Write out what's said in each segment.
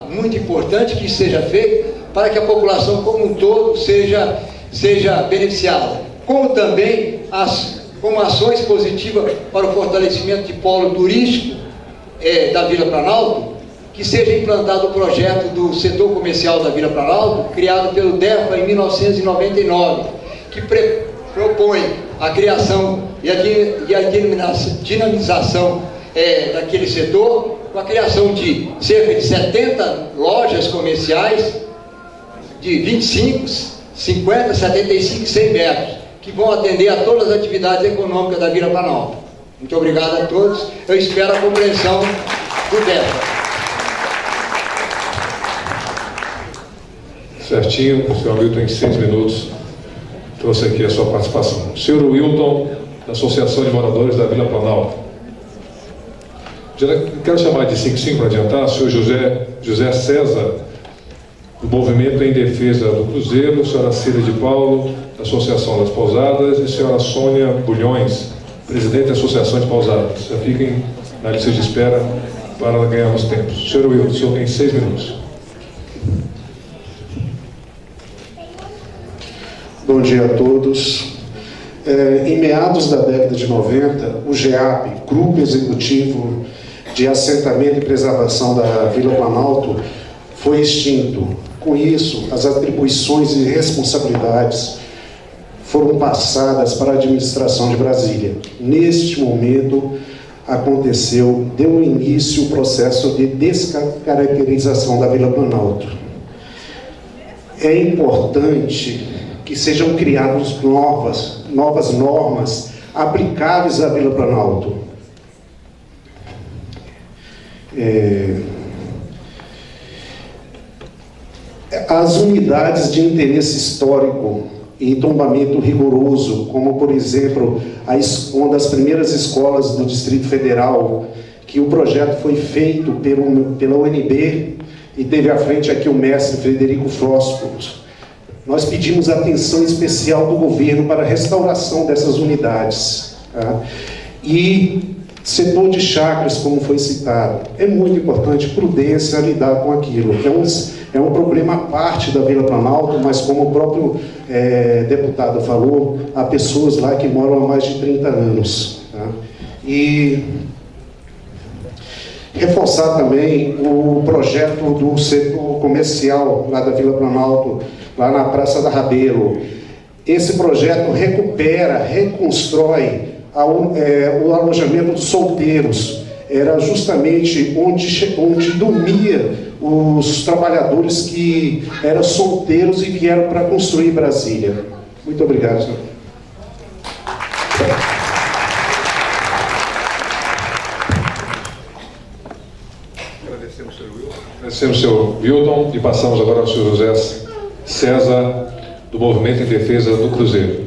muito importante que seja feito para que a população como um todo seja beneficiada, como também como ações positivas para o fortalecimento de polo turístico da Vila Planalto, que seja implantado o projeto do setor comercial da Vila Planalto, criado pelo DEFA em 1999, que propõe a criação e a dinamização daquele setor, com a criação de cerca de 70 lojas comerciais, de 25, 50, 75 e 100 metros, que vão atender a todas as atividades econômicas da Vila Planalto. Muito obrigado a todos, eu espero a compreensão do DEFA. Certinho, o senhor Milton, em 6 minutos, trouxe aqui a sua participação. O senhor Wilton, da Associação de Moradores da Vila Planalto. Quero chamar de 5 para adiantar o senhor José César, do Movimento em Defesa do Cruzeiro, a senhora Cida de Paulo, da Associação das Pousadas, e a senhora Sônia Bulhões, presidente da Associação de Pousadas. Já fiquem na lista de espera para ganharmos tempo. Senhor Wilton, o senhor tem 6 minutos. Bom dia a todos. Em meados da década de 90, o GEAP, Grupo Executivo de Assentamento e Preservação da Vila Planalto, foi extinto. Com isso, as atribuições e responsabilidades foram passadas para a administração de Brasília. Neste momento, deu início o processo de descaracterização da Vila Planalto. É importante que sejam criadas novas normas aplicáveis à Vila Planalto. As unidades de interesse histórico e tombamento rigoroso, como, por exemplo, uma das primeiras escolas do Distrito Federal, que o projeto foi feito pela UNB e teve à frente aqui o mestre Frederico Froscott. Nós pedimos atenção especial do governo para a restauração dessas unidades. Tá? E setor de chacras, como foi citado, é muito importante prudência lidar com aquilo. É um problema à parte da Vila Planalto, mas como o próprio deputado falou, há pessoas lá que moram há mais de 30 anos. Tá? E reforçar também o projeto do setor comercial lá da Vila Planalto, lá na Praça da Rabelo. Esse projeto reconstrói o alojamento dos solteiros. Era justamente onde dormia os trabalhadores que eram solteiros e vieram para construir Brasília. Muito obrigado, senhor. Agradecemos, senhor Wilton, e passamos agora ao senhor José César, do Movimento em Defesa do Cruzeiro.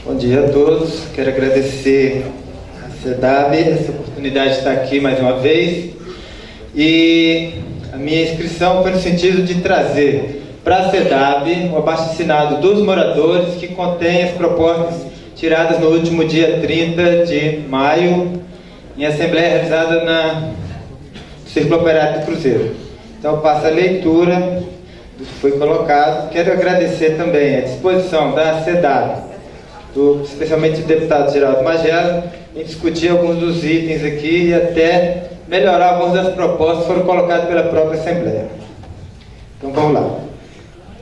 Bom dia a todos. Quero agradecer a CEDAB essa oportunidade de estar aqui mais uma vez. E a minha inscrição foi no sentido de trazer para a CEDAB o abaixo-assinado dos moradores, que contém as propostas tiradas no último dia 30 de maio, em assembleia realizada no Círculo Operário do Cruzeiro. Então, eu passo a leitura do que foi colocado. Quero agradecer também a disposição da CEDAB, especialmente do deputado Geraldo Magela, em discutir alguns dos itens aqui e até melhorar algumas das propostas que foram colocadas pela própria Assembleia. Então, vamos lá.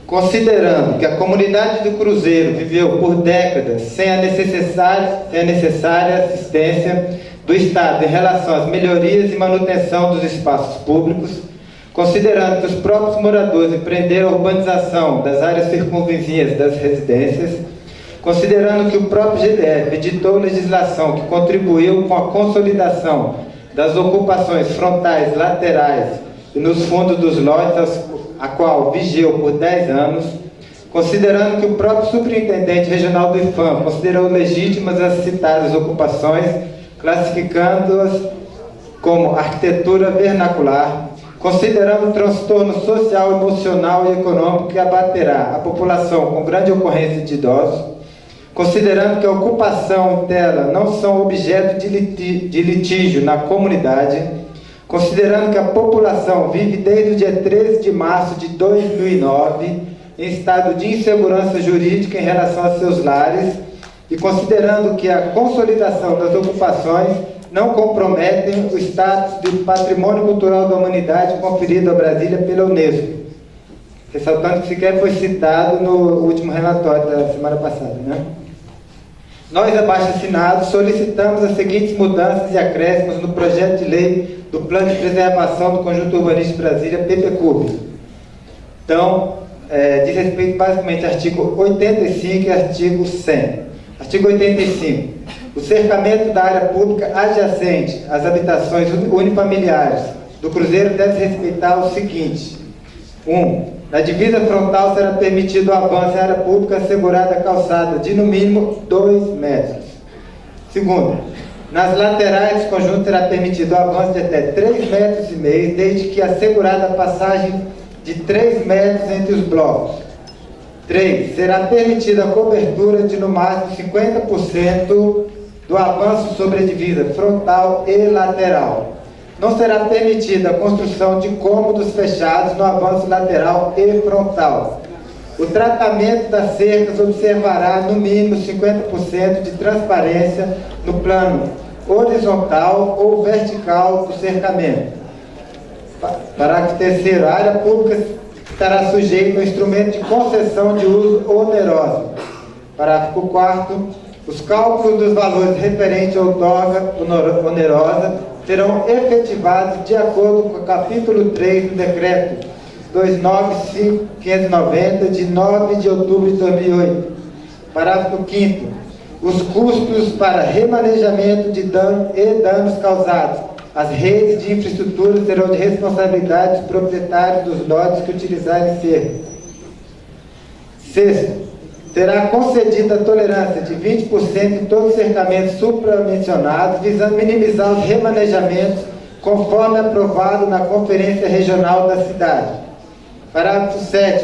Considerando que a comunidade do Cruzeiro viveu por décadas sem a necessária assistência do Estado em relação às melhorias e manutenção dos espaços públicos, considerando que os próprios moradores empreenderam a urbanização das áreas circunvizinhas das residências, considerando que o próprio GDF editou legislação que contribuiu com a consolidação das ocupações frontais, laterais e nos fundos dos lotes, a qual vigiou por 10 anos, considerando que o próprio superintendente regional do IFAM considerou legítimas as citadas ocupações, classificando-as como arquitetura vernacular, considerando o transtorno social, emocional e econômico que abaterá a população com grande ocorrência de idosos, considerando que a ocupação dela não são objeto de litígio na comunidade, considerando que a população vive desde o dia 13 de março de 2009 em estado de insegurança jurídica em relação a seus lares e considerando que a consolidação das ocupações não comprometem o status de patrimônio cultural da humanidade conferido a Brasília pela Unesco. Ressaltando que sequer foi citado no último relatório da semana passada, né? Nós, abaixo-assinados, solicitamos as seguintes mudanças e acréscimos no projeto de lei do Plano de Preservação do Conjunto Urbanístico de Brasília, PPCUB. Então, diz respeito basicamente ao artigo 85 e artigo 100. Artigo 85. O cercamento da área pública adjacente às habitações unifamiliares do Cruzeiro deve respeitar o seguinte. 1. Na divisa frontal será permitido o avanço em área pública assegurada a calçada de no mínimo 2 metros. 2. Nas laterais do conjunto será permitido o avanço de até 3,5 metros, desde que assegurada a passagem de 3 metros entre os blocos. 3. Será permitida a cobertura de no máximo 50% do avanço sobre a divisa frontal e lateral. Não será permitida a construção de cômodos fechados no avanço lateral e frontal. O tratamento das cercas observará no mínimo 50% de transparência no plano horizontal ou vertical do cercamento. Parágrafo 3º. A área pública estará sujeita ao instrumento de concessão de uso onerosa. Parágrafo 4º. Os cálculos dos valores referentes à outorga onerosa serão efetivados de acordo com o capítulo 3 do decreto 29590, de 9 de outubro de 2008. Parágrafo 5º. Os custos para remanejamento de dano e danos causados às redes de infraestrutura serão de responsabilidade dos proprietários dos lotes que utilizarem cerca. 6º. Será concedida a tolerância de 20% em todos os cercamentos supramencionados, visando minimizar os remanejamentos, conforme aprovado na Conferência Regional da cidade. Parágrafo 7º.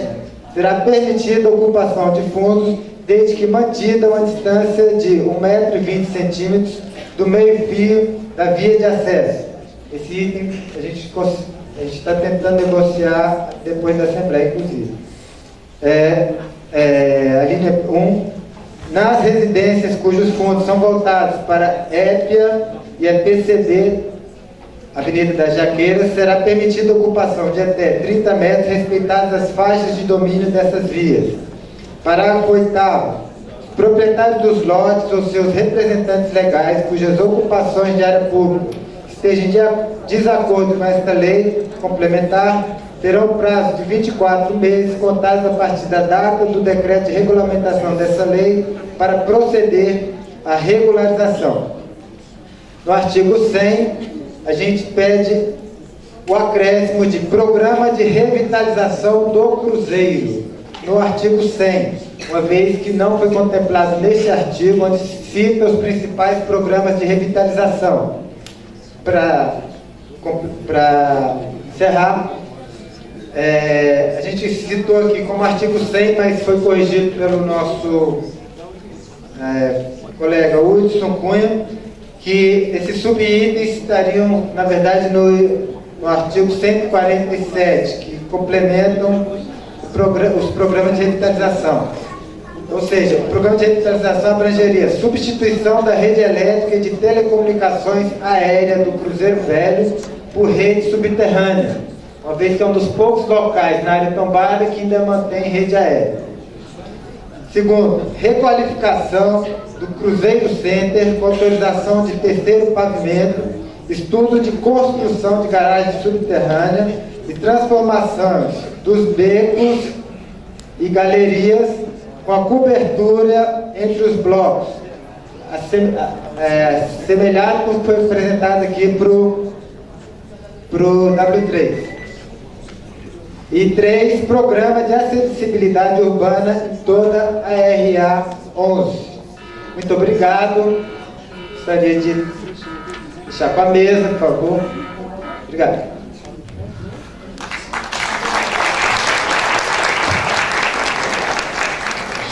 Será permitida a ocupação de fundos, desde que mantida uma distância de 1,20 m do meio-fio da via de acesso. Esse item a gente está tentando negociar depois da Assembleia, inclusive. A linha 1, nas residências cujos fundos são voltados para EPIA e a PCD, Avenida das Jaqueiras, será permitida a ocupação de até 30 metros, respeitadas as faixas de domínio dessas vias. Parágrafo 8º. Os proprietários dos lotes ou seus representantes legais, cujas ocupações de área pública estejam de desacordo com esta lei complementar, terão prazo de 24 meses, contados a partir da data do decreto de regulamentação dessa lei, para proceder à regularização. No artigo 100, a gente pede o acréscimo de programa de revitalização do Cruzeiro. No artigo 100, uma vez que não foi contemplado neste artigo, onde cita os principais programas de revitalização. Para encerrar, a gente citou aqui como artigo 100, mas foi corrigido pelo nosso colega Hudson Cunha, que esses subitens estariam, na verdade, no artigo 147, que complementam os programas de revitalização. Ou seja, o programa de revitalização abrangeria substituição da rede elétrica e de telecomunicações aérea do Cruzeiro Velho por rede subterrânea, uma vez que é um dos poucos locais na área tombada que ainda mantém rede aérea. Segundo, requalificação do Cruzeiro Center com autorização de terceiro pavimento, estudo de construção de garagem subterrânea e transformações dos becos e galerias com a cobertura entre os blocos, semelhante com o que foi apresentado aqui para o W3. E 3, programa de acessibilidade urbana em toda a RA 11. Muito obrigado. Gostaria de deixar com a mesa, por favor. Obrigado.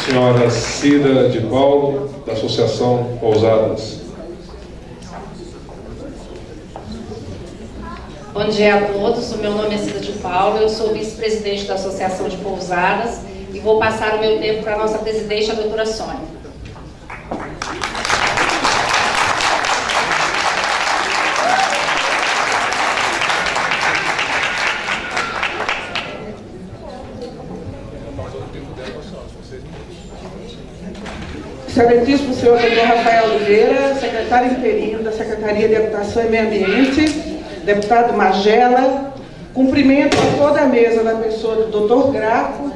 senhora Cida de Paulo, da Associação Pousadas. Bom dia a todos, o meu nome é Cida de Paulo, eu sou vice-presidente da Associação de Pousadas e vou passar o meu tempo para a nossa presidente, a doutora Sônia. Excelentíssimo senhor Dr. Rafael Oliveira, secretário interino da Secretaria de Habitação e Meio Ambiente, deputado Magela, cumprimento a toda a mesa na pessoa do Dr. Graco,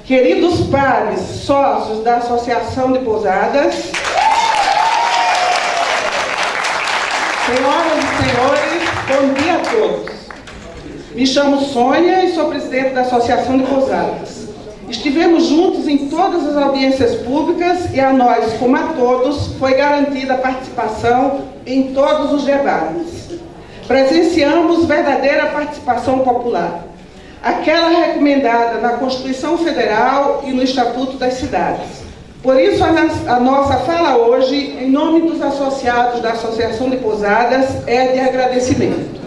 queridos pares, sócios da Associação de Pousadas, senhoras e senhores, bom dia a todos. Me chamo Sônia e sou presidente da Associação de Pousadas. Estivemos juntos em todas as audiências públicas e a nós, como a todos, foi garantida a participação em todos os debates. Presenciamos verdadeira participação popular, aquela recomendada na Constituição Federal e no Estatuto das Cidades. Por isso, a nossa fala hoje, em nome dos associados da Associação de Pousadas, é de agradecimento.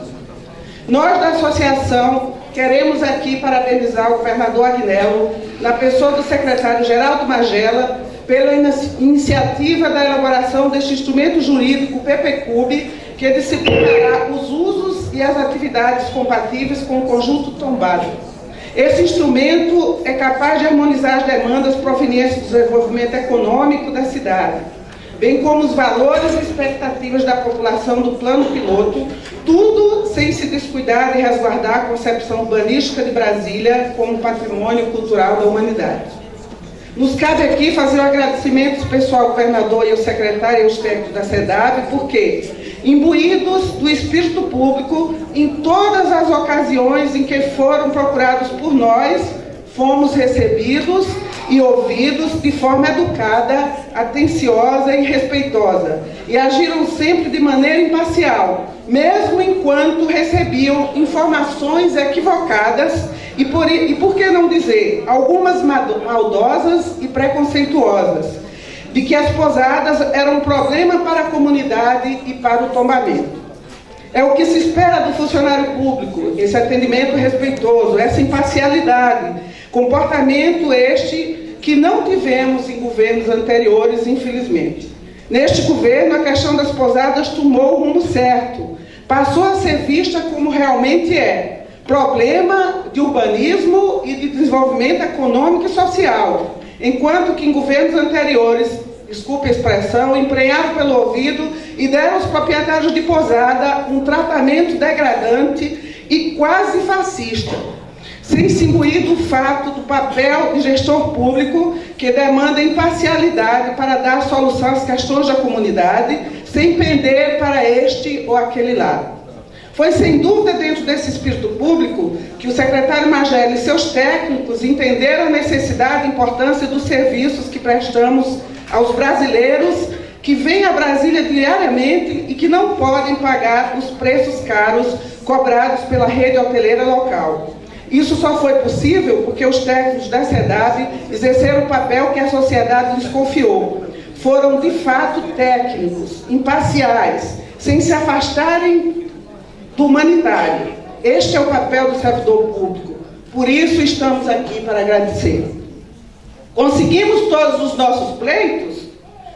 Nós, da Associação, queremos aqui parabenizar o governador Agnello, na pessoa do secretário Geraldo Magela, pela iniciativa da elaboração deste instrumento jurídico PPCUB, que disciplinará os usos e as atividades compatíveis com o conjunto tombado. Esse instrumento é capaz de harmonizar as demandas provenientes do desenvolvimento econômico da cidade, bem como os valores e expectativas da população do plano piloto, tudo sem se descuidar de resguardar a concepção urbanística de Brasília como patrimônio cultural da humanidade. Nos cabe aqui fazer um agradecimento especial ao governador e ao secretário e aos técnicos da SEDAB, porque, imbuídos do espírito público, em todas as ocasiões em que foram procurados por nós, fomos recebidos e ouvidos de forma educada, atenciosa e respeitosa, e agiram sempre de maneira imparcial, mesmo enquanto recebiam informações equivocadas e por que não dizer, algumas maldosas e preconceituosas, de que as pousadas eram um problema para a comunidade e para o tombamento. É o que se espera do funcionário público, esse atendimento respeitoso, essa imparcialidade, comportamento este que não tivemos em governos anteriores, infelizmente. Neste governo, a questão das pousadas tomou o rumo certo, passou a ser vista como realmente é, problema de urbanismo e de desenvolvimento econômico e social, enquanto que em governos anteriores, desculpe a expressão, emprenharam pelo ouvido e deram aos proprietários de pousada um tratamento degradante e quase fascista, sem se imbuir do fato do papel de gestor público que demanda imparcialidade para dar solução às questões da comunidade, sem pender para este ou aquele lado. Foi sem dúvida dentro desse espírito público que o secretário Magela e seus técnicos entenderam a necessidade e importância dos serviços que prestamos aos brasileiros que vêm a Brasília diariamente e que não podem pagar os preços caros cobrados pela rede hoteleira local. Isso só foi possível porque os técnicos da SEDAB exerceram o papel que a sociedade lhes confiou. Foram, de fato, técnicos, imparciais, sem se afastarem do humanitário. Este é o papel do servidor público. Por isso estamos aqui para agradecer. Conseguimos todos os nossos pleitos?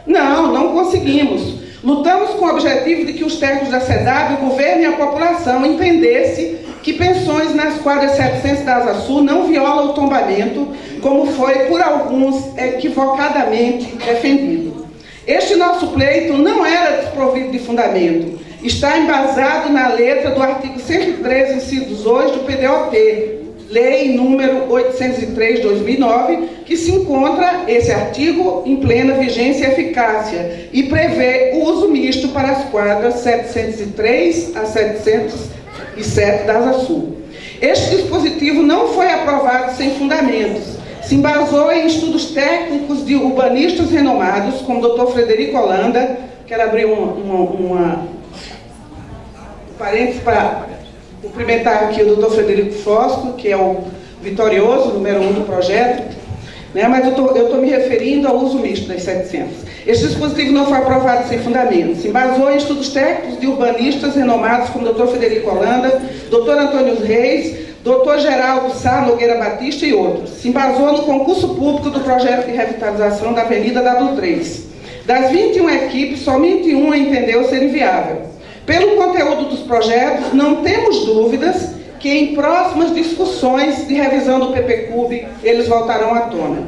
Não, não conseguimos. Lutamos com o objetivo de que os técnicos da SEDAB, o governo e a população entendessem que pensões nas quadras 700 da Asa Sul não violam o tombamento, como foi por alguns equivocadamente defendido. Este nosso pleito não era desprovido de fundamento. Está embasado na letra do artigo 113, inciso 2 do PDOT, Lei número 803/2009, que se encontra esse artigo em plena vigência e eficácia e prevê o uso misto para as quadras 703 a 707 da Asa Sul. Este dispositivo não foi aprovado sem fundamentos. Se embasou em estudos técnicos de urbanistas renomados, como o Dr. Frederico Holanda. Quero abrir um parênteses para cumprimentar aqui o Dr. Frederico Fosco, que é o vitorioso, número 1 do projeto. né? Mas eu estou me referindo ao uso misto das 700. Este dispositivo não foi aprovado sem fundamento. Se embasou em estudos técnicos de urbanistas renomados como Dr. Frederico Holanda, Dr. Antônio Reis, Dr. Geraldo Sá Nogueira Batista e outros. Se embasou no concurso público do projeto de revitalização da Avenida W3. Das 21 equipes, somente uma entendeu ser inviável. Pelo conteúdo dos projetos, não temos dúvidas que em próximas discussões de revisão do PPCub, eles voltarão à tona.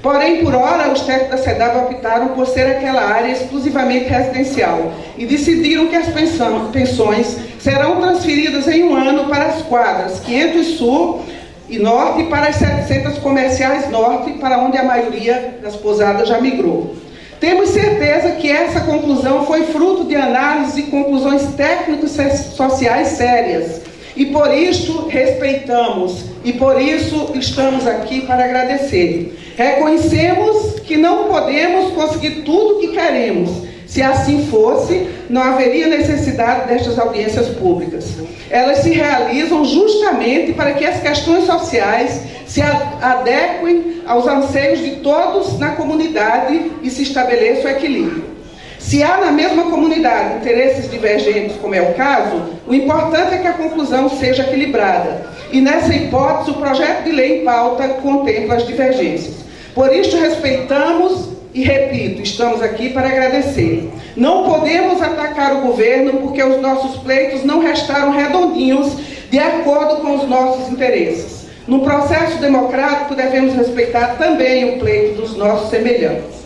Porém, por hora, os técnicos da SEDAB optaram por ser aquela área exclusivamente residencial e decidiram que as pensões serão transferidas em um ano para as quadras 500 Sul e Norte e para as 700 comerciais Norte, para onde a maioria das pousadas já migrou. Temos certeza que essa conclusão foi fruto de análise e conclusões técnicas e sociais sérias. E por isso respeitamos, e por isso estamos aqui para agradecer. Reconhecemos que não podemos conseguir tudo o que queremos. Se assim fosse, não haveria necessidade destas audiências públicas. Elas se realizam justamente para que as questões sociais se adequem aos anseios de todos na comunidade e se estabeleça o equilíbrio. Se há na mesma comunidade interesses divergentes, como é o caso, o importante é que a conclusão seja equilibrada. E nessa hipótese, o projeto de lei em pauta contempla as divergências. Por isso, respeitamos e, repito, estamos aqui para agradecer. Não podemos atacar o governo porque os nossos pleitos não restaram redondinhos de acordo com os nossos interesses. No processo democrático, devemos respeitar também o pleito dos nossos semelhantes.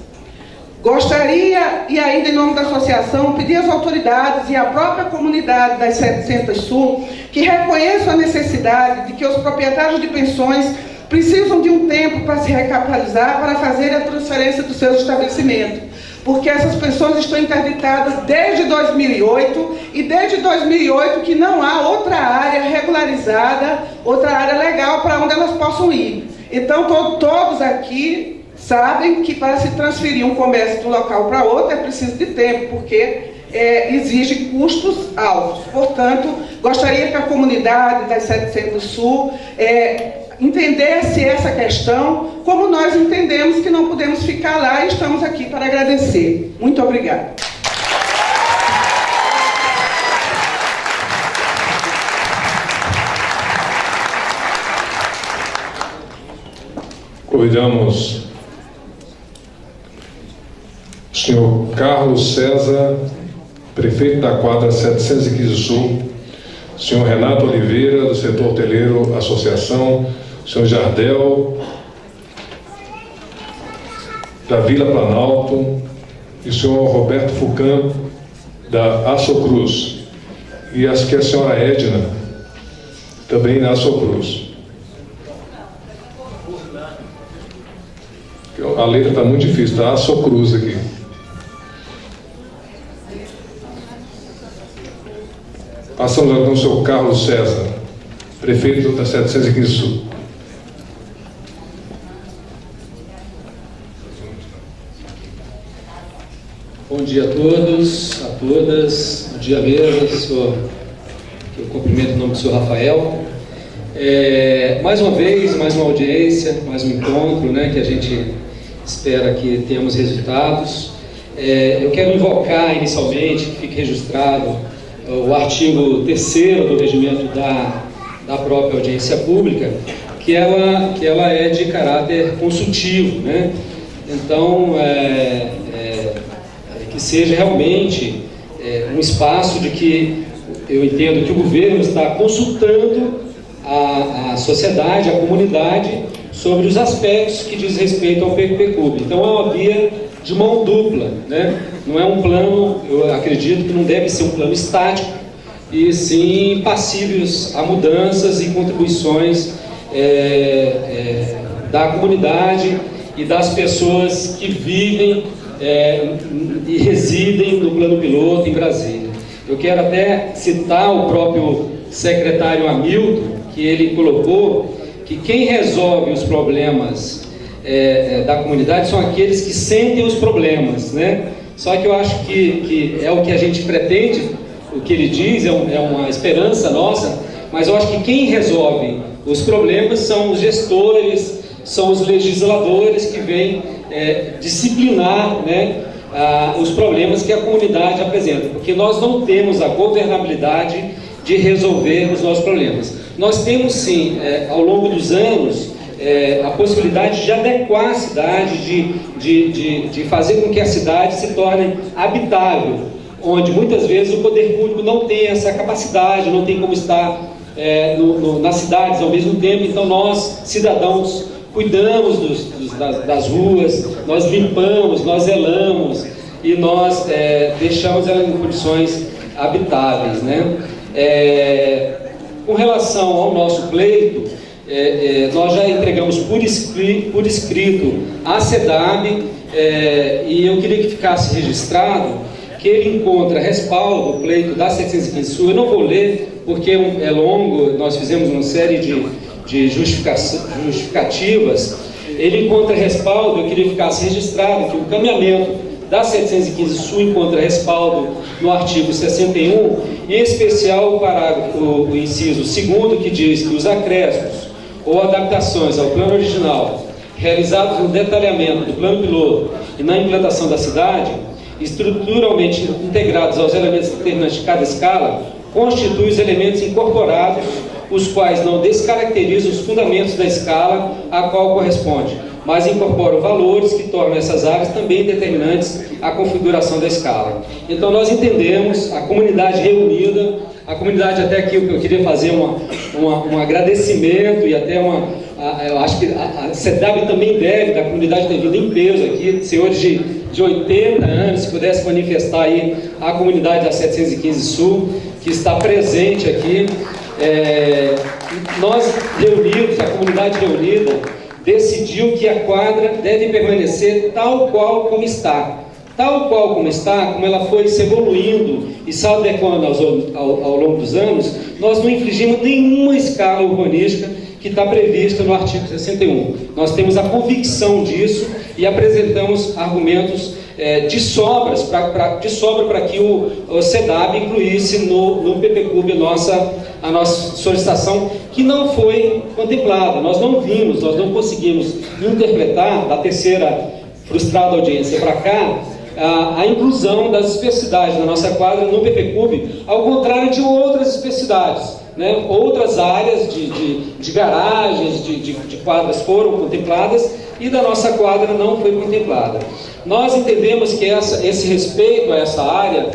Gostaria, e ainda em nome da associação, pedir às autoridades e à própria comunidade das 700 Sul que reconheçam a necessidade de que os proprietários de pensões precisam de um tempo para se recapitalizar para fazer a transferência dos seus estabelecimentos, porque essas pensões estão interditadas desde 2008 e desde 2008 que não há outra área regularizada, outra área legal para onde elas possam ir. Então, todos aqui sabem que para se transferir um comércio de um local para outro é preciso de tempo, porque exige custos altos. Portanto, gostaria que a comunidade das 700 Sul entendesse essa questão, como nós entendemos que não podemos ficar lá e estamos aqui para agradecer. Muito obrigada. Convidamos o senhor Carlos César, prefeito da quadra 715 Sul, o senhor Renato Oliveira, do setor hoteleiro Associação, o senhor Jardel, da Vila Planalto, e o senhor Roberto Fucan, da Açocruz, e acho que a senhora Edna, também da Açocruz. A letra está muito difícil, tá? Açocruz aqui. Passamos agora ao senhor Carlos César, prefeito da 715 Sul. Bom dia a todos, a todas. Bom dia mesmo, senhor. Eu cumprimento o nome do senhor Rafael. Mais uma vez, mais uma audiência, mais um encontro, né, que a gente espera que tenhamos resultados. Eu quero invocar inicialmente, que fique registrado, o artigo 3º do regimento da própria audiência pública, que ela é de caráter consultivo, né? Então, que seja realmente um espaço de que eu entendo que o governo está consultando a sociedade, a comunidade, sobre os aspectos que diz respeito ao PPCub. Então, é uma via de mão dupla, né? Não é um plano, eu acredito que não deve ser um plano estático, e sim passíveis a mudanças e contribuições da comunidade e das pessoas que vivem e residem no plano piloto em Brasília. Eu quero até citar o próprio secretário Hamilton, que ele colocou que quem resolve os problemas da comunidade são aqueles que sentem os problemas, né? Só que eu acho que é o que a gente pretende, o que ele diz é uma esperança nossa, mas eu acho que quem resolve os problemas são os gestores, são os legisladores que vêm disciplinar, né, os problemas que a comunidade apresenta, porque nós não temos a governabilidade de resolver os nossos problemas. Nós temos sim, ao longo dos anos, a possibilidade de adequar a cidade, de fazer com que a cidade se torne habitável, onde muitas vezes o poder público não tem essa capacidade, não tem como estar nas cidades ao mesmo tempo. Então nós, cidadãos, cuidamos das ruas, nós limpamos, nós zelamos e nós deixamos elas em condições habitáveis, né? Com relação ao nosso pleito, nós já entregamos por escrito à SEDAB, e eu queria que ficasse registrado que ele encontra respaldo, o pleito da 715 Sul. Eu não vou ler porque é longo, nós fizemos uma série de justificativas. Ele encontra respaldo, eu queria que ficasse registrado que o caminhamento da 715 Sul encontra respaldo no artigo 61, em especial o parágrafo, o inciso 2º, que diz que os acréscimos ou adaptações ao plano original, realizados no detalhamento do plano piloto e na implantação da cidade, estruturalmente integrados aos elementos determinantes de cada escala, constituem os elementos incorporados, os quais não descaracterizam os fundamentos da escala a qual corresponde, mas incorporam valores que tornam essas áreas também determinantes à configuração da escala. Então nós entendemos, a comunidade reunida, a comunidade até aqui, eu queria fazer um agradecimento e até eu acho que a SEDAB também deve, da comunidade ter vindo em peso aqui, senhores de 80 anos, se pudesse manifestar aí a comunidade da 715 Sul, que está presente aqui. Nós reunidos, a comunidade reunida, decidiu que a quadra deve permanecer tal qual como está. Tal qual como está, como ela foi se evoluindo e se adequando ao longo dos anos, nós não infringimos nenhuma escala urbanística que está prevista no artigo 61. Nós temos a convicção disso e apresentamos argumentos de sobra para que o SEDAB incluísse no PPCUB a nossa solicitação, que não foi contemplada. Nós não vimos, nós não conseguimos interpretar, da terceira frustrada audiência para cá, a inclusão das especificidades da nossa quadra no PPCUB, ao contrário de outras especificidades, né? Outras áreas de garagens, de quadras foram contempladas e da nossa quadra não foi contemplada. Nós entendemos que esse respeito a essa área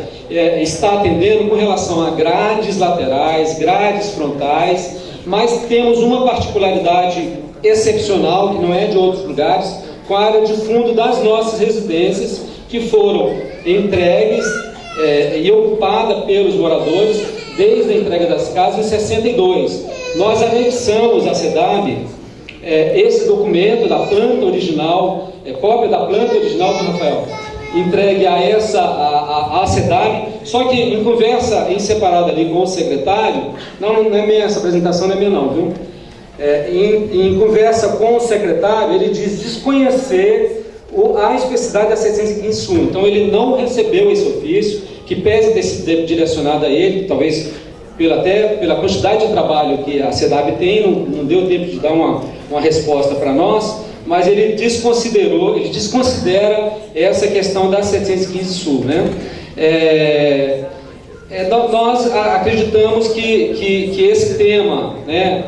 está atendendo com relação a grades laterais, grades frontais, mas temos uma particularidade excepcional, que não é de outros lugares, com a área de fundo das nossas residências, que foram entregues e ocupadas pelos moradores desde a entrega das casas em 62. Nós anexamos à SEDAB esse documento da planta original, cópia da planta original do Rafael, entregue a SEDAB, só que em conversa em separado ali com o secretário, não é minha, essa apresentação não é minha não, viu? Em conversa com o secretário, ele diz desconhecer a especificidade da 715 Sul. Então ele não recebeu esse ofício, que pese ter sido direcionado a ele, talvez pela quantidade de trabalho que a SEDAB tem, não deu tempo de dar uma resposta para nós, mas ele desconsidera essa questão da 715 Sul, né? Nós acreditamos que esse tema, né,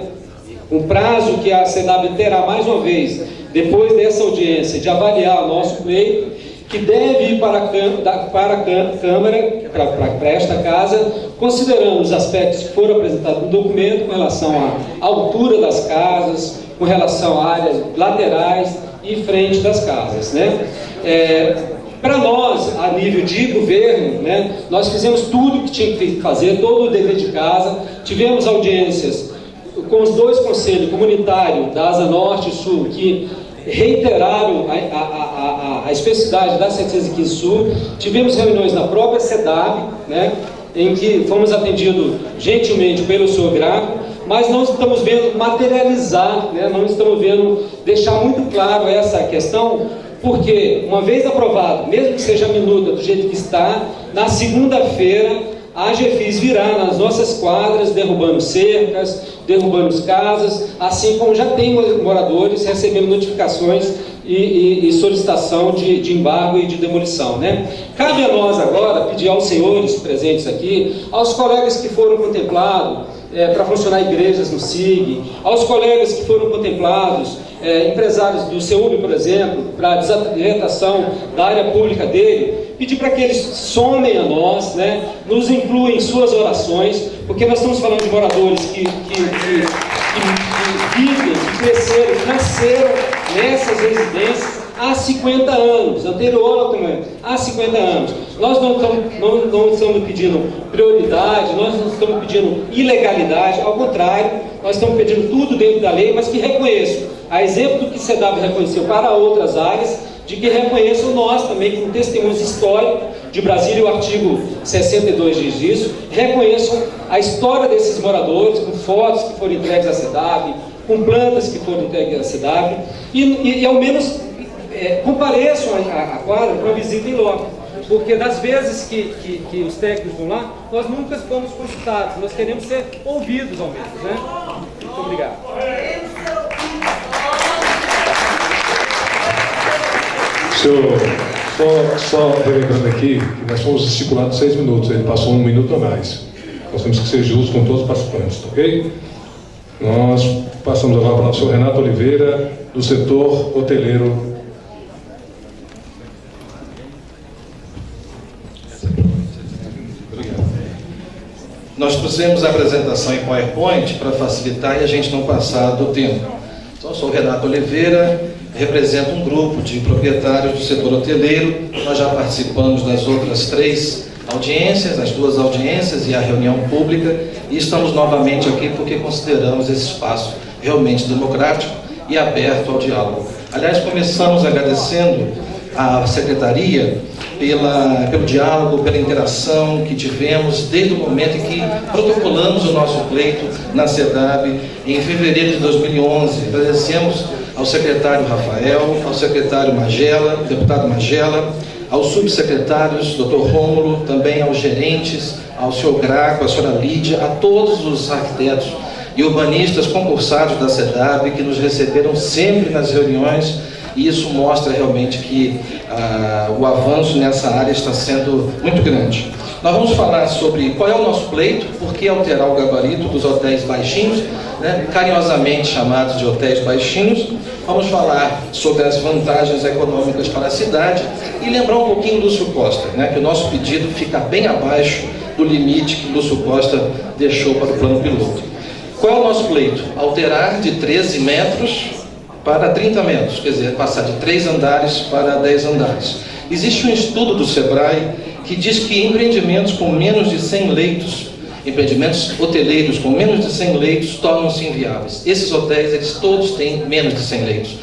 o prazo que a SEDAB terá mais uma vez, depois dessa audiência, de avaliar o nosso pleito, que deve ir para a Câmara, para esta casa, considerando os aspectos que foram apresentados no documento com relação à altura das casas, com relação a áreas laterais e frente das casas, né? Para nós, a nível de governo, né, nós fizemos tudo o que tinha que fazer, todo o dever de casa, tivemos audiências com os dois conselhos comunitários da Asa Norte e Sul, que reiteraram a especificidade da 715 Sul, tivemos reuniões na própria SEDAB, né, em que fomos atendidos gentilmente pelo senhor Graco, mas não estamos vendo materializar, né, não estamos vendo deixar muito claro essa questão, porque uma vez aprovado, mesmo que seja a minuta do jeito que está, na segunda-feira a AGFIS virá nas nossas quadras, derrubando cercas, derrubando casas, assim como já tem moradores recebendo notificações e solicitação de embargo e de demolição, né? Cabe a nós agora pedir aos senhores presentes aqui, aos colegas que foram contemplados para funcionar igrejas no SIG, aos colegas que foram contemplados, empresários do CEUB, por exemplo, para a desativação da área pública dele, pedir para que eles somem a nós, né? Nos incluam em suas orações, porque nós estamos falando de moradores que vivem, que cresceram, que nasceram nessas residências há 50 anos, anterior ao documento, há 50 anos. Nós não estamos pedindo prioridade, nós não estamos pedindo ilegalidade, ao contrário, nós estamos pedindo tudo dentro da lei, mas que reconheçam, a exemplo do que CEDAB reconheceu para outras áreas, de que reconheçam nós também, como testemunhos históricos de Brasília, o artigo 62 diz isso, reconheçam a história desses moradores, com fotos que foram entregues à CEDAB, com plantas que foram entregues à CEDAB, e ao menos compareçam a quadra para uma visita em loco, porque das vezes que os técnicos vão lá, nós nunca fomos consultados, nós queremos ser ouvidos ao menos, né? Muito obrigado. Senhor, só relembrando aqui que nós fomos estipulados 6 minutos, ele passou 1 minuto a mais. Nós temos que ser justos com todos os participantes, ok? Nós passamos agora para o senhor Renato Oliveira, do setor hoteleiro. Obrigado. Nós trouxemos a apresentação em PowerPoint para facilitar e a gente não passar do tempo. Então, eu sou o Renato Oliveira, represento um grupo de proprietários do setor hoteleiro. Nós já participamos das outras 3 audiências, as 2 audiências e a reunião pública, e estamos novamente aqui porque consideramos esse espaço realmente democrático e aberto ao diálogo. Aliás, começamos agradecendo à Secretaria pelo diálogo, pela interação que tivemos desde o momento em que protocolamos o nosso pleito na CEDAB em fevereiro de 2011. Agradecemos ao secretário Rafael, ao secretário Magela, deputado Magela, aos subsecretários, Dr. Rômulo, também aos gerentes, ao senhor Graco, à senhora Lídia, a todos os arquitetos e urbanistas concursados da CEDAB que nos receberam sempre nas reuniões, e isso mostra realmente que o avanço nessa área está sendo muito grande. Nós vamos falar sobre qual é o nosso pleito, por que alterar o gabarito dos hotéis baixinhos, né, carinhosamente chamados de hotéis baixinhos. Vamos falar sobre as vantagens econômicas para a cidade e lembrar um pouquinho do Lúcio Costa, né, que o nosso pedido fica bem abaixo do limite que o Lúcio Costa deixou para o plano piloto. Qual é o nosso pleito? Alterar de 13 metros para 30 metros, quer dizer, passar de 3 andares para 10 andares. Existe um estudo do SEBRAE que diz que empreendimentos com menos de 100 leitos, empreendimentos hoteleiros com menos de 100 leitos, tornam-se inviáveis. Esses hotéis, eles todos têm menos de 100 leitos.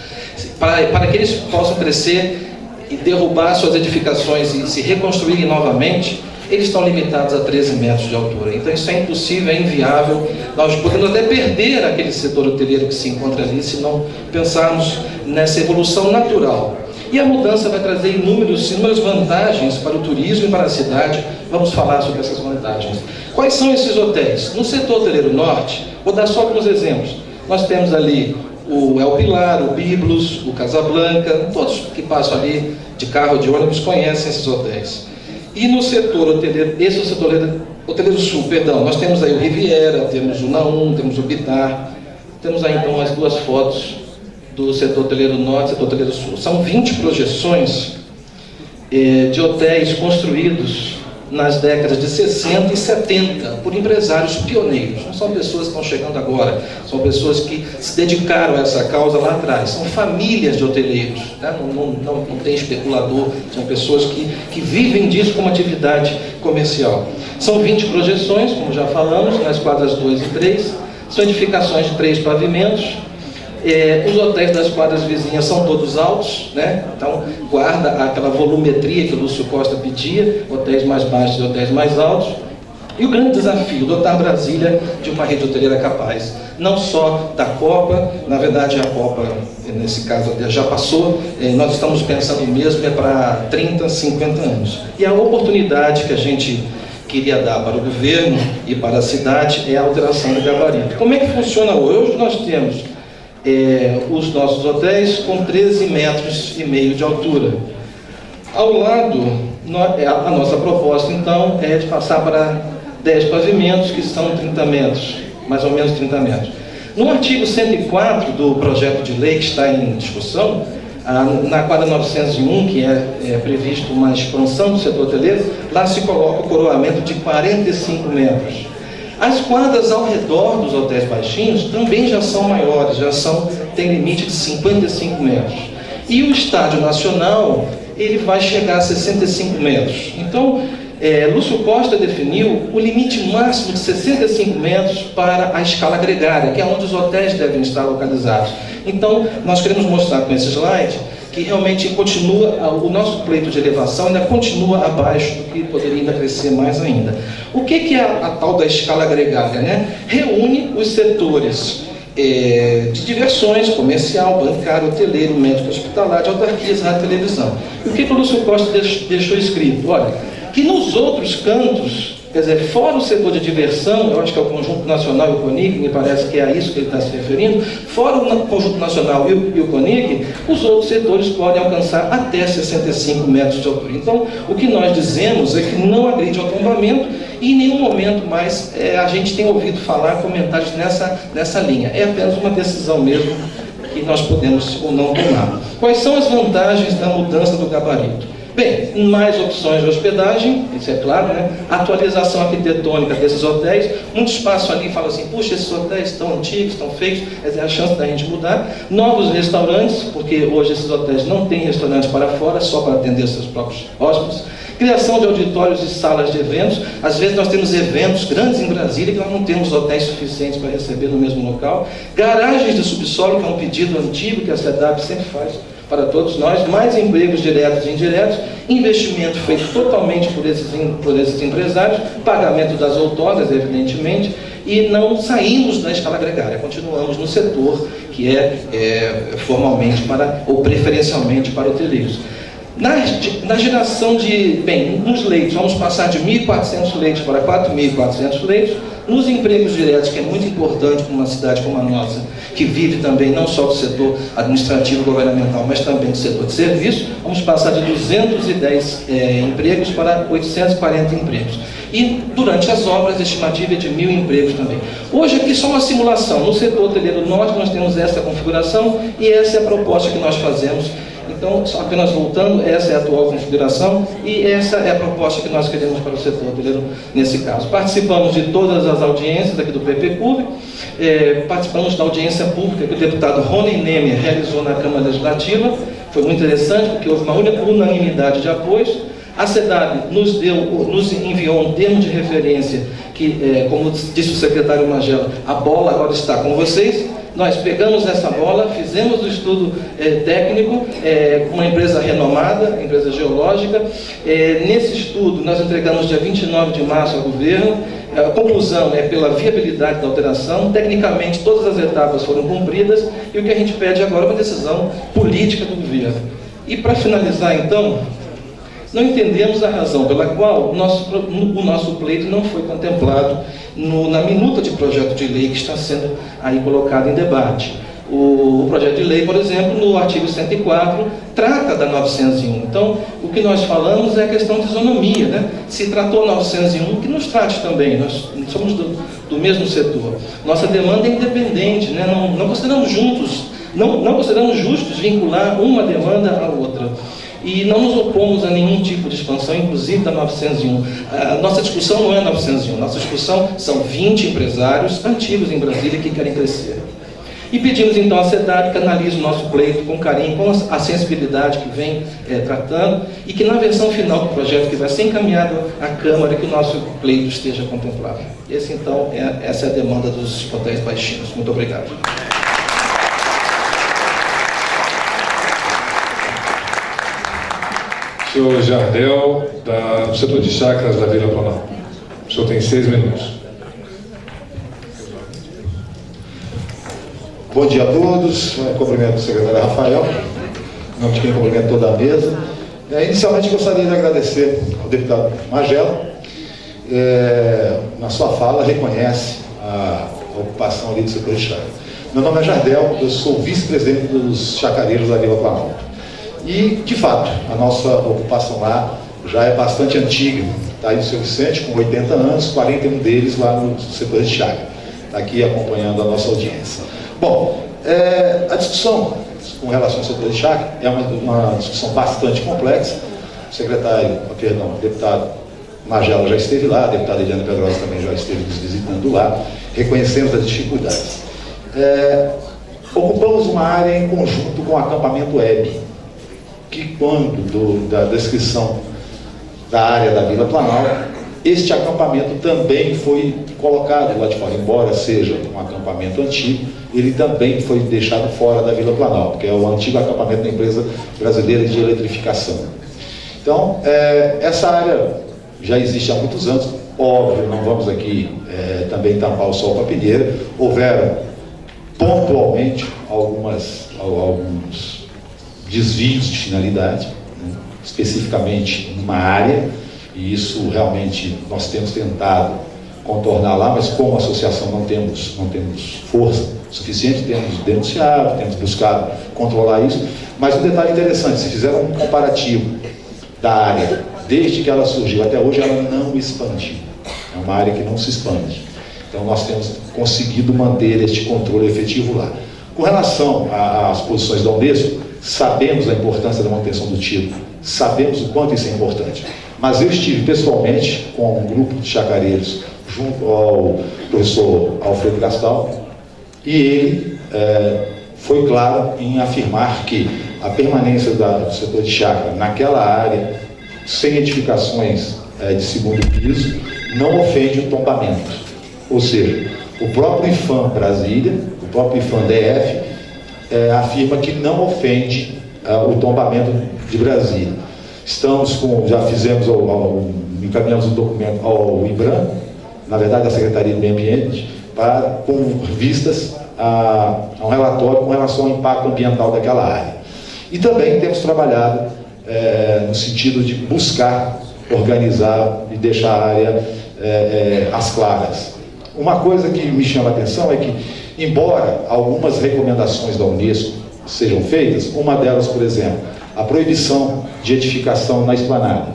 Para que eles possam crescer e derrubar suas edificações e se reconstruírem novamente, eles estão limitados a 13 metros de altura. Então isso é impossível, é inviável. Nós podemos até perder aquele setor hoteleiro que se encontra ali se não pensarmos nessa evolução natural. E a mudança vai trazer inúmeras vantagens para o turismo e para a cidade. Vamos falar sobre essas vantagens. Quais são esses hotéis? No setor hoteleiro norte, vou dar só alguns exemplos. Nós temos ali o El Pilar, o Biblos, o Casablanca, todos que passam ali de carro ou de ônibus conhecem esses hotéis. E no setor hoteleiro, esse é o setor hoteleiro sul, perdão, nós temos aí o Riviera, temos o Naum, temos o Bitar, temos aí então as 2 fotos do setor hoteleiro norte e setor hoteleiro sul. São 20 projeções de hotéis construídos nas décadas de 60 e 70 por empresários pioneiros. Não são pessoas que estão chegando agora, são pessoas que se dedicaram a essa causa lá atrás. São famílias de hoteleiros, né? Não tem especulador, são pessoas que vivem disso como atividade comercial. São 20 projeções, como já falamos, nas quadras 2 e 3, são edificações de 3 pavimentos. Os hotéis das quadras vizinhas são todos altos, né? Então guarda aquela volumetria que o Lúcio Costa pedia, hotéis mais baixos e hotéis mais altos. E o grande desafio, dotar Brasília de uma rede hoteleira capaz, não só da Copa, na verdade a Copa, nesse caso, já passou, nós estamos pensando mesmo para 30, 50 anos. E a oportunidade que queria dar para o governo e para a cidade é a alteração do gabarito. Como é que funciona hoje? Hoje nós temos os nossos hotéis com 13,5 metros de altura. Ao lado, a nossa proposta, então, é de passar para 10 pavimentos, que são 30 metros, mais ou menos 30 metros. No artigo 104 do projeto de lei que está em discussão, na quadra 901, que é previsto uma expansão do setor hoteleiro, lá se coloca o coroamento de 45 metros. As quadras ao redor dos hotéis baixinhos também já são maiores, tem limite de 55 metros. E o Estádio Nacional, ele vai chegar a 65 metros. Então, Lúcio Costa definiu o limite máximo de 65 metros para a escala gregária, que é onde os hotéis devem estar localizados. Então, nós queremos mostrar com esse slide que realmente o nosso pleito de elevação ainda continua abaixo do que poderia ainda crescer mais ainda. O que é a tal da escala gregária, né? Reúne os setores de diversões, comercial, bancário, hoteleiro, médico, hospitalar, de autarquias, rádio e televisão. E o que o Lúcio Costa deixou escrito? Olha, que nos outros cantos, quer dizer, fora o setor de diversão, eu acho que é o Conjunto Nacional e o CONIC, me parece que é a isso que ele está se referindo, fora o Conjunto Nacional e o CONIC, os outros setores podem alcançar até 65 metros de altura. Então, o que nós dizemos é que não agride ao tombamento e em nenhum momento mais a gente tem ouvido falar comentários nessa linha. É apenas uma decisão mesmo que nós podemos ou não tomar. Quais são as vantagens da mudança do gabarito? Bem, mais opções de hospedagem, isso é claro, né? Atualização arquitetônica desses hotéis. Muito espaço ali fala assim, puxa, esses hotéis estão antigos, estão feios, é a chance da gente mudar. Novos restaurantes, porque hoje esses hotéis não têm restaurantes para fora, só para atender seus próprios hóspedes. Criação de auditórios e salas de eventos. Às vezes nós temos eventos grandes em Brasília que nós não temos hotéis suficientes para receber no mesmo local. Garagens de subsolo, que é um pedido antigo que a SEDAP sempre faz para todos nós, mais empregos diretos e indiretos, investimento feito totalmente por esses empresários, pagamento das outorgas, evidentemente, e não saímos da escala gregária, continuamos no setor que formalmente ou preferencialmente para hoteleiros. Na geração nos leitos, vamos passar de 1.400 leitos para 4.400 leitos. Nos empregos diretos, que é muito importante para uma cidade como a nossa, que vive também não só do setor administrativo e governamental, mas também do setor de serviço, vamos passar de 210 empregos para 840 empregos. E durante as obras, a estimativa é de 1.000 empregos também. Hoje aqui só uma simulação. No setor hoteleiro norte, nós temos essa configuração e essa é a proposta que nós fazemos. Então, só apenas voltando, essa é a atual configuração e essa é a proposta que nós queremos para o setor hoteleiro nesse caso. Participamos de todas as audiências aqui do PPCUB, participamos da audiência pública que o deputado Rony Nemer realizou na Câmara Legislativa. Foi muito interessante porque houve uma unanimidade de apoios. A SEDAB nos enviou um termo de referência que, como disse o secretário Magela, a bola agora está com vocês. Nós pegamos essa bola, fizemos o estudo técnico com uma empresa renomada, empresa geológica. Nesse estudo, nós entregamos dia 29 de março ao governo. A conclusão é pela viabilidade da alteração. Tecnicamente, todas as etapas foram cumpridas e o que a gente pede agora é uma decisão política do governo. E para finalizar, então, não entendemos a razão pela qual o nosso pleito não foi contemplado na minuta de projeto de lei que está sendo aí colocado em debate. O projeto de lei, por exemplo, no artigo 104, trata da 901. Então, o que nós falamos é a questão de isonomia, né? Se tratou a 901, que nos trate também. Nós somos do mesmo setor. Nossa demanda é independente, né? Não consideramos não consideramos justos vincular uma demanda à outra. E não nos opomos a nenhum tipo de expansão, inclusive da 901. A nossa discussão não é 901, nossa discussão são 20 empresários antigos em Brasília que querem crescer. E pedimos então à SEDAB que analise o nosso pleito com carinho, com a sensibilidade que vem tratando, e que na versão final do projeto que vai ser encaminhado à Câmara, que o nosso pleito esteja contemplado. Essa é a demanda dos hotéis baixinhos. Muito obrigado. Senhor Jardel, do setor de chácaras da Vila Planalto. O senhor tem 6 minutos. Bom dia a todos. Cumprimento o secretário Rafael, em nome de quem cumprimento toda a mesa. Inicialmente gostaria de agradecer ao deputado Magela na sua fala, reconhece a ocupação ali do setor de chácara. Meu nome é Jardel, eu sou vice-presidente dos chacareiros da Vila Planalto. E, de fato, a nossa ocupação lá já é bastante antiga. Está aí o seu Vicente, com 80 anos, 41 deles lá no setor de chácara. Está aqui acompanhando a nossa audiência. Bom, a discussão com relação ao setor de chácara é uma discussão bastante complexa. O deputado Magela já esteve lá, a deputada Eliana Pedrosa também já esteve nos visitando lá. Reconhecemos as dificuldades. Ocupamos uma área em conjunto com o acampamento Hebe, que quando da descrição da área da Vila Planalto, este acampamento também foi colocado lá de fora, embora seja um acampamento antigo, ele também foi deixado fora da Vila Planalto, que é o antigo acampamento da empresa brasileira de eletrificação. Então, essa área já existe há muitos anos, óbvio, não vamos aqui também tampar o sol com a peneira, houveram pontualmente alguns desvios de finalidade, né, especificamente numa área, e isso realmente nós temos tentado contornar lá, mas como associação não temos força suficiente, temos denunciado, temos buscado controlar isso. Mas um detalhe interessante, se fizeram um comparativo da área, desde que ela surgiu até hoje, ela não expandiu. É uma área que não se expande. Então nós temos conseguido manter este controle efetivo lá. Com relação às posições da Unesco, sabemos a importância da manutenção do título, sabemos o quanto isso é importante. Mas eu estive pessoalmente com um grupo de chacareiros junto ao professor Alfredo Gastal, e ele foi claro em afirmar que a permanência do setor de chácara naquela área, sem edificações de segundo piso, não ofende o tombamento. Ou seja, o próprio IFAM Brasília, o próprio IFAM DF, afirma que não ofende o tombamento de Brasília. Já fizemos, encaminhamos um documento ao IBRAM, na verdade a Secretaria do Meio Ambiente, com vistas a um relatório com relação ao impacto ambiental daquela área. E também temos trabalhado no sentido de buscar organizar e deixar a área às claras. Uma coisa que me chama a atenção é que, embora algumas recomendações da Unesco sejam feitas, uma delas, por exemplo, a proibição de edificação na esplanada,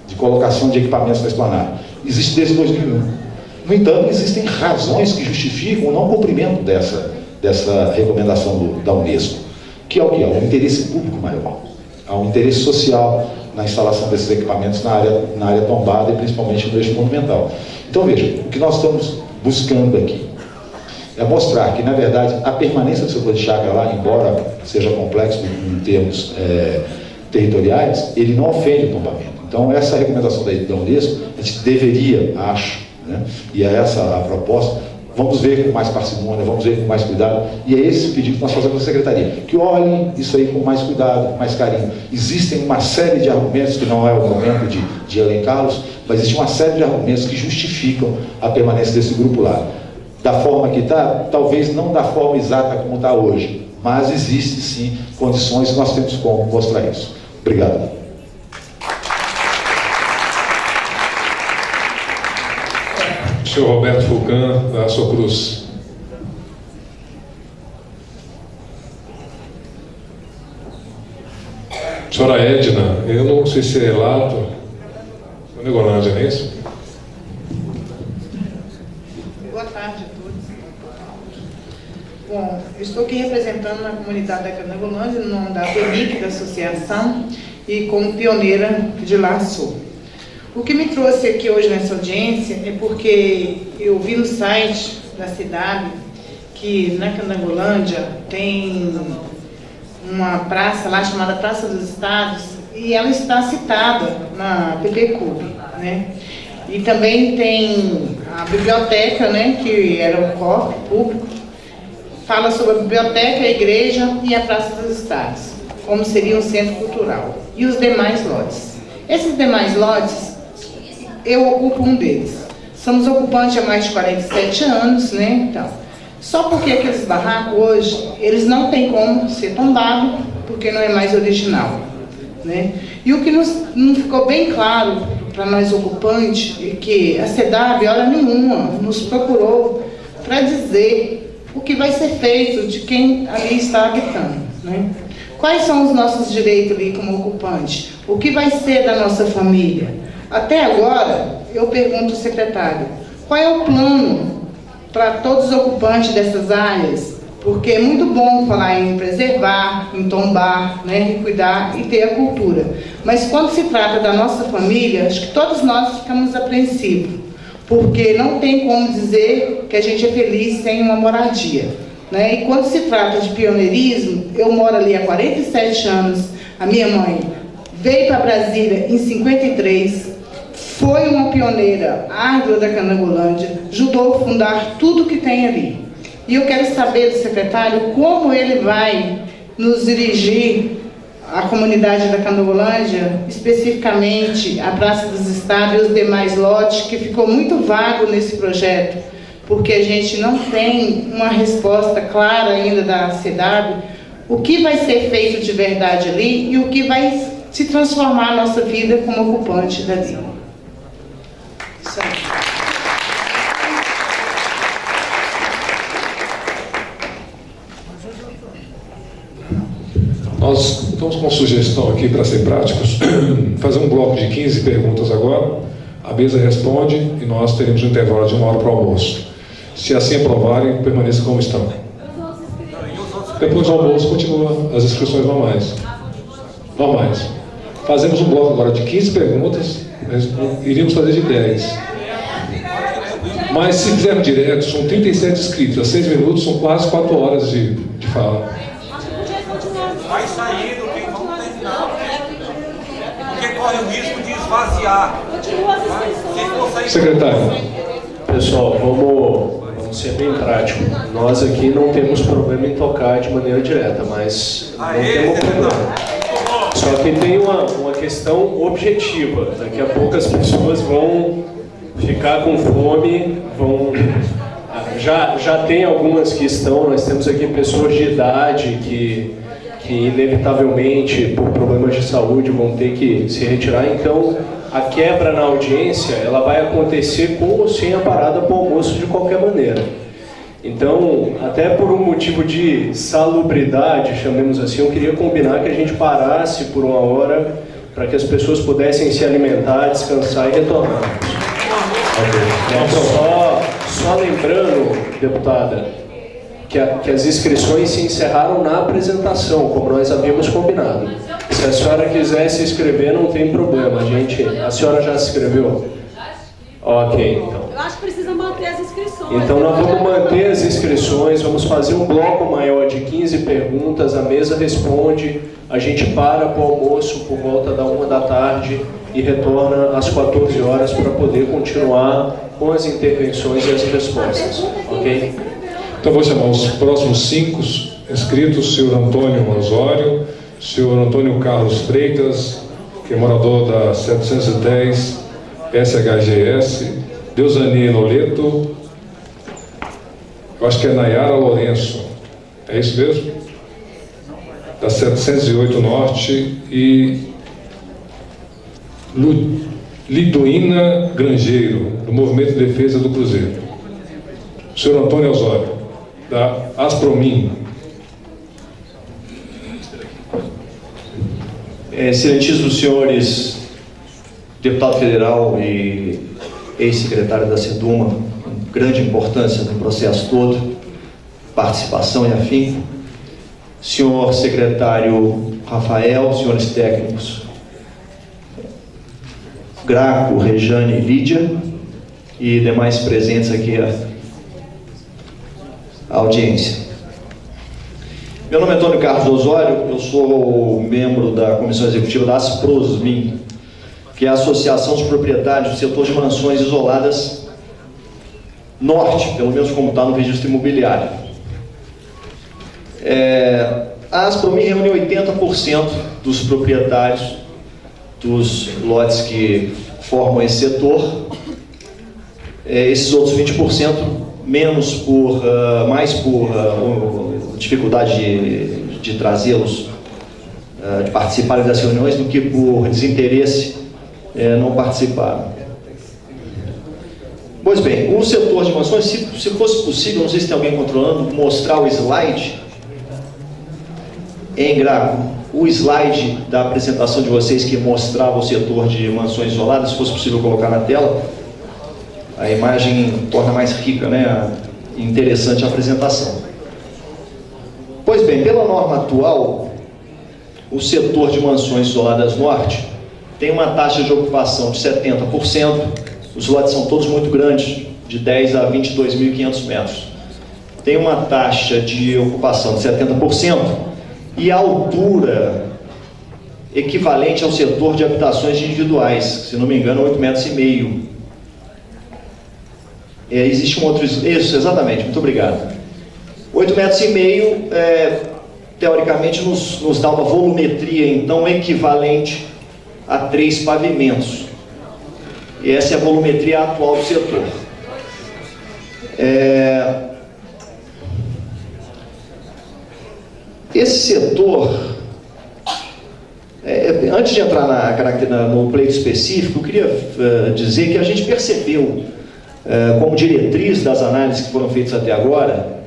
de colocação de equipamentos na esplanada, existe desde 2001. No entanto, existem razões que justificam o não cumprimento dessa recomendação da Unesco, que é o que? É um interesse público maior, há um interesse social na instalação desses equipamentos na área tombada e principalmente no eixo monumental. Então veja, o que nós estamos buscando aqui é mostrar que, na verdade, a permanência do setor de chácara lá, embora seja complexo em termos territoriais, ele não ofende o tombamento. Então, essa recomendação da Unesco, a gente deveria, acho, né, e é essa a proposta, vamos ver com mais parcimônia, vamos ver com mais cuidado, e é esse o pedido que nós fazemos à Secretaria, que olhem isso aí com mais cuidado, com mais carinho. Existem uma série de argumentos, que não é o momento de elencá-los, mas existe uma série de argumentos que justificam a permanência desse grupo lá. Da forma que está, talvez não da forma exata como está hoje, mas existe sim condições e nós temos como mostrar isso. Obrigado. Senhor Roberto Fulcan, da Socruz. Senhora Edna, eu não sei se é relato, Negolândia, não é isso? Boa tarde a todos. Bom, eu estou aqui representando a comunidade da Canagolândia, no nome da APEMIC, da associação, e como pioneira de lá sou. O que me trouxe aqui hoje nessa audiência é porque eu vi no site da cidade que na Canagolândia tem uma praça lá chamada Praça dos Estados e ela está citada na PPCUB, né? E também tem a biblioteca, né, que era o cofre público, fala sobre a biblioteca, a igreja e a Praça dos Estados, como seria um centro cultural. E os demais lotes. Esses demais lotes, eu ocupo um deles. Somos ocupantes há mais de 47 anos, né? Então, só porque aqueles barracos hoje, eles não têm como ser tombados, porque não é mais original, né? E o que não ficou bem claro para nós ocupantes é que a SEDAB, hora nenhuma, nos procurou para dizer o que vai ser feito de quem ali está habitando, né? Quais são os nossos direitos ali como ocupante? O que vai ser da nossa família? Até agora, eu pergunto ao secretário, qual é o plano para todos os ocupantes dessas áreas? Porque é muito bom falar em preservar, em tombar, né, em cuidar e ter a cultura. Mas quando se trata da nossa família, acho que todos nós ficamos apreensivos, porque não tem como dizer que a gente é feliz sem uma moradia, né? E quando se trata de pioneirismo, eu moro ali há 47 anos, a minha mãe veio para Brasília em 53, foi uma pioneira árdua da Canangolândia, ajudou a fundar tudo que tem ali. E eu quero saber do secretário como ele vai nos dirigir à comunidade da Canangolândia, especificamente a Praça dos Estados e os demais lotes, que ficou muito vago nesse projeto, porque a gente não tem uma resposta clara ainda da SEDAB, o que vai ser feito de verdade ali e o que vai se transformar a nossa vida como ocupante dali. Isso aí. Nós estamos com uma sugestão aqui para ser práticos, fazer um bloco de 15 perguntas agora, a mesa responde e nós teremos um intervalo de 1 hora para o almoço. Se assim aprovarem, permaneçam como estão. Depois do almoço, continua as inscrições normais. Fazemos um bloco agora de 15 perguntas, iríamos fazer de 10. Mas se fizermos direto, são 37 inscritos, a 6 minutos, são quase 4 horas de fala. Vai sair do que vamos terminar, porque corre o risco de esvaziar. Secretário. Pessoal, vamos ser bem práticos. Nós aqui não temos problema em tocar de maneira direta, mas não temos problema. Só que tem uma questão objetiva. Daqui a pouco as pessoas vão ficar com fome, já tem algumas que estão, nós temos aqui pessoas de idade que inevitavelmente, por problemas de saúde, vão ter que se retirar. Então, a quebra na audiência, ela vai acontecer com ou sem a parada para o almoço de qualquer maneira. Então, até por um motivo de salubridade, chamemos assim, eu queria combinar que a gente parasse por 1 hora para que as pessoas pudessem se alimentar, descansar e retornar. Só lembrando, deputada, que as inscrições se encerraram na apresentação, como nós havíamos combinado. Se a senhora quiser se inscrever, não tem problema. A senhora já se inscreveu? Ok, então. Eu acho que precisa manter as inscrições. Então nós vamos manter as inscrições, vamos fazer um bloco maior de 15 perguntas, a mesa responde, a gente para para o almoço por volta da 1 da tarde e retorna às 14 horas para poder continuar com as intervenções e as respostas. Ok? Então vou chamar os próximos 5 inscritos, o senhor Antônio Osório, o senhor Antônio Carlos Freitas, que é morador da 710 SHGS, Deusani Loleto, eu acho que é Nayara Lourenço, é isso mesmo? Da 708 Norte, e Liduína Grangeiro, do Movimento de Defesa do Cruzeiro. O senhor Antônio Osório, da Aspromin. Excelentíssimos senhores, deputado federal e ex-secretário da SEDUMA, com grande importância no processo todo, participação e afim, senhor secretário Rafael, senhores técnicos Graco, Rejane e Lídia, e demais presentes aqui à audiência. Meu nome é Antônio Carlos Osório, eu sou membro da Comissão Executiva da Asprosmin, que é a Associação dos Proprietários do Setor de Mansões Isoladas Norte, pelo menos como está no registro imobiliário. A Aspromin reúne 80% dos proprietários dos lotes que formam esse setor. Esses outros 20%, mais por dificuldade de trazê-los, de participarem das reuniões, do que por desinteresse não participaram. Pois bem, o setor de mansões, se fosse possível, não sei se tem alguém controlando, mostrar o slide em gráfico, o slide da apresentação de vocês que mostrava o setor de mansões isoladas, se fosse possível colocar na tela, a imagem torna mais rica, né, interessante a apresentação. Pois bem, pela norma atual, o setor de mansões isoladas norte tem uma taxa de ocupação de 70%, os lotes são todos muito grandes, de 10 a 22.500 metros. Tem uma taxa de ocupação de 70% e a altura equivalente ao setor de habitações individuais, se não me engano, 8,5 metros. Existe um outro... Isso, exatamente, muito obrigado. 8,5 metros, teoricamente, nos dá uma volumetria, então, equivalente a 3 pavimentos. E essa é a volumetria atual do setor. Esse setor, antes de entrar no pleito específico, eu queria dizer que a gente percebeu, como diretriz das análises que foram feitas até agora,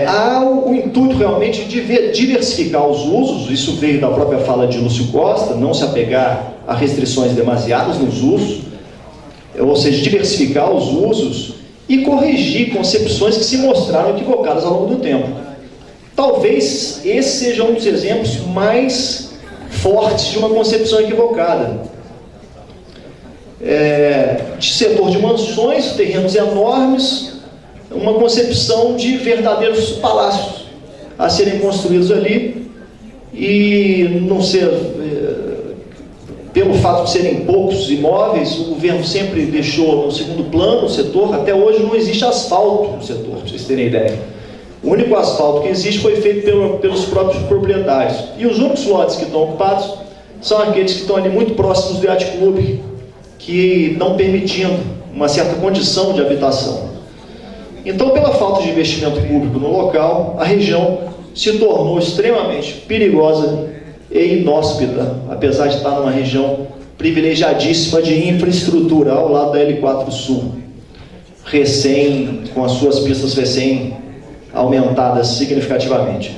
há o intuito realmente de diversificar os usos. Isso veio da própria fala de Lúcio Costa, não se apegar a restrições demasiadas nos usos, ou seja, diversificar os usos e corrigir concepções que se mostraram equivocadas ao longo do tempo. Talvez esse seja um dos exemplos mais fortes de uma concepção equivocada. De setor de mansões, terrenos enormes, uma concepção de verdadeiros palácios a serem construídos ali, e não ser, pelo fato de serem poucos imóveis, o governo sempre deixou no segundo plano o setor. Até hoje não existe asfalto no setor, para vocês terem ideia. O único asfalto que existe foi feito pelos próprios proprietários, e os únicos lotes que estão ocupados são aqueles que estão ali muito próximos do Yacht Club, que estão permitindo uma certa condição de habitação. Então, pela falta de investimento público no local, a região se tornou extremamente perigosa e inóspita, apesar de estar numa região privilegiadíssima de infraestrutura ao lado da L4 Sul, com as suas pistas recém aumentadas significativamente.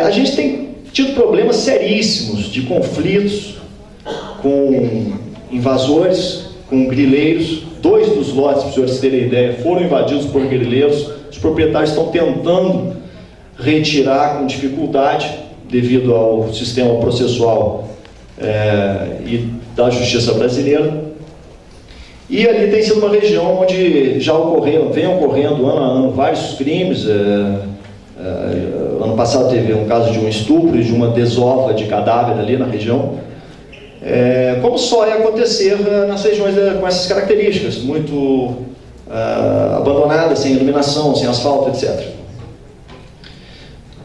A gente tem tido problemas seríssimos de conflitos com invasores, com grileiros. 2 dos lotes, para os senhores terem ideia, foram invadidos por grileiros. Os proprietários estão tentando retirar com dificuldade, devido ao sistema processual e da justiça brasileira. E ali tem sido uma região onde já vem ocorrendo ano a ano vários crimes. Ano passado teve um caso de um estupro e de uma desova de cadáver ali na região. Como só é acontecer nas regiões com essas características, muito abandonadas, sem iluminação, sem asfalto, etc.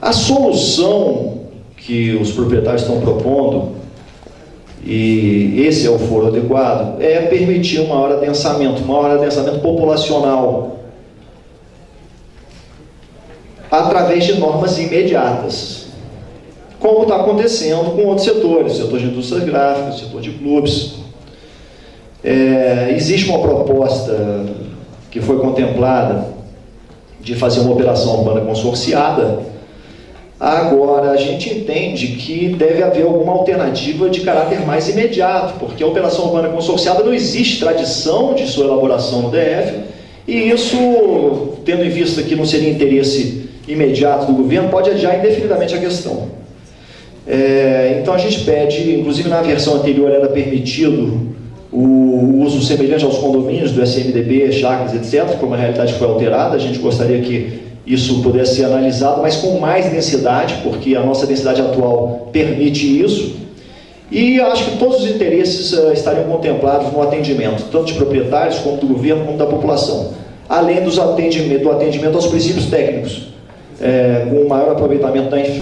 A solução que os proprietários estão propondo, e esse é o foro adequado, é permitir um maior adensamento populacional através de normas imediatas, como está acontecendo com outros setores, setor de indústrias gráficas, setor de clubes. Existe uma proposta que foi contemplada de fazer uma operação urbana consorciada. Agora, a gente entende que deve haver alguma alternativa de caráter mais imediato, porque a operação urbana consorciada não existe tradição de sua elaboração no DF, e isso, tendo em vista que não seria interesse imediato do governo, pode adiar indefinidamente a questão. Então a gente pede, inclusive na versão anterior era permitido o uso semelhante aos condomínios do SMDB, chácaras, etc., como a realidade foi alterada. A gente gostaria que isso pudesse ser analisado, mas com mais densidade, porque a nossa densidade atual permite isso, e acho que todos os interesses estariam contemplados no atendimento, tanto de proprietários, como do governo, como da população, além do atendimento aos princípios técnicos, com o maior aproveitamento da infraestrutura.